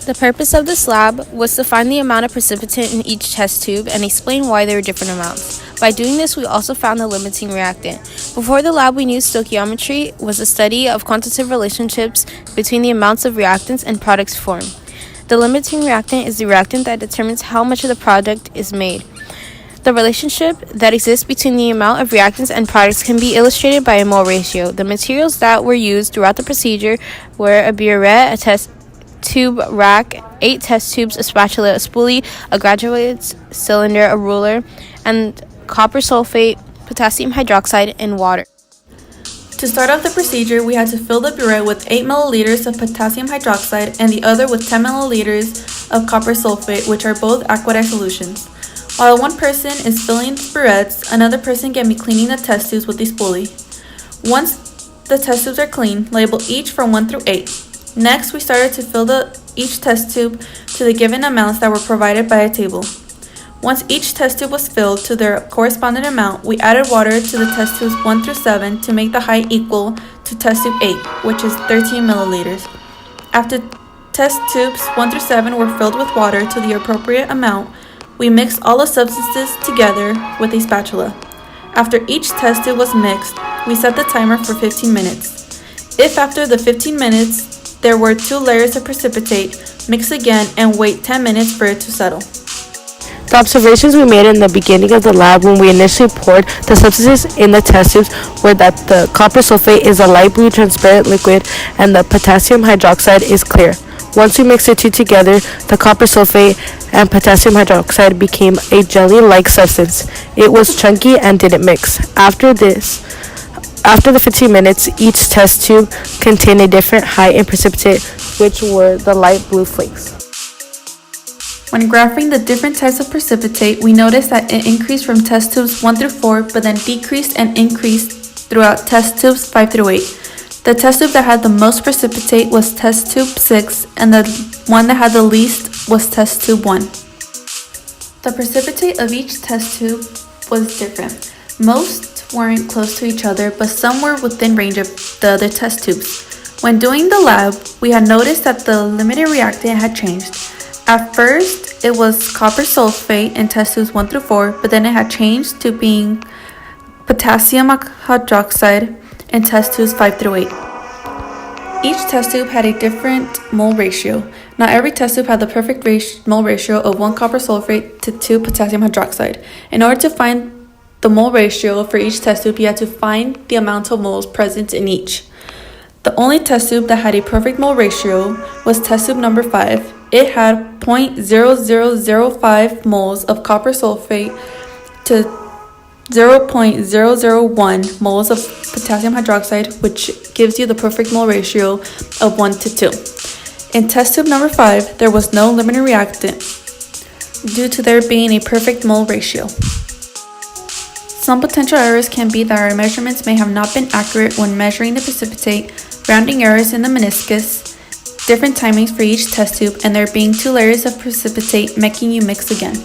The purpose of this lab was to find the amount of precipitate in each test tube and explain why there were different amounts. By doing this, we also found the limiting reactant. Before the lab, we knew stoichiometry was the study of quantitative relationships between the amounts of reactants and products formed. The limiting reactant is the reactant that determines how much of the product is made. The relationship that exists between the amount of reactants and products can be illustrated by a mole ratio. The materials that were used throughout the procedure were a burette, a test tube rack, 8 test tubes, a spatula, a spoolie, a graduated cylinder, a ruler, and copper sulfate, potassium hydroxide, and water. To start off the procedure, we had to fill the burette with 8 milliliters of potassium hydroxide and the other with 10 milliliters of copper sulfate, which are both aqueous solutions. While one person is filling the burettes, another person can be cleaning the test tubes with the spoolie. Once the test tubes are clean, label each from 1 through 8. Next, we started to fill each test tube to the given amounts that were provided by a table. Once each test tube was filled to their corresponding amount, we added water to the test tubes 1 through 7 to make the height equal to test tube 8, which is 13 milliliters. After test tubes 1 through 7 were filled with water to the appropriate amount, we mixed all the substances together with a spatula. After each test tube was mixed, we set the timer for 15 minutes. If after the 15 minutes there were 2 layers of precipitate, mix again and wait 10 minutes for it to settle. The observations we made in the beginning of the lab when we initially poured the substances in the test tubes were that the copper sulfate is a light blue transparent liquid and the potassium hydroxide is clear. Once we mixed the two together, the copper sulfate and potassium hydroxide became a jelly-like substance. It was chunky and didn't mix. After the 15 minutes, each test tube contained a different height and precipitate, which were the light blue flakes. When graphing the different types of precipitate, we noticed that it increased from test tubes 1 through 4, but then decreased and increased throughout test tubes 5 through 8. The test tube that had the most precipitate was test tube 6, and the one that had the least was test tube 1. The precipitate of each test tube was different. Most weren't close to each other, but some were within range of the other test tubes. When doing the lab, we had noticed that the limiting reactant had changed. At first, it was copper sulfate in test tubes 1 through 4, but then it had changed to being potassium hydroxide in test tubes 5 through 8. Each test tube had a different mole ratio. Not every test tube had the perfect mole ratio of 1 copper sulfate to 2 potassium hydroxide. In order to find the mole ratio for each test tube, you had to find the amount of moles present in each. The only test tube that had a perfect mole ratio was test tube number 5. It had 0.0005 moles of copper sulfate to 0.001 moles of potassium hydroxide, which gives you the perfect mole ratio of 1 to 2. In test tube number 5, there was no limiting reactant due to there being a perfect mole ratio. Some potential errors can be that our measurements may have not been accurate when measuring the precipitate, rounding errors in the meniscus, different timings for each test tube, and there being 2 layers of precipitate making you mix again.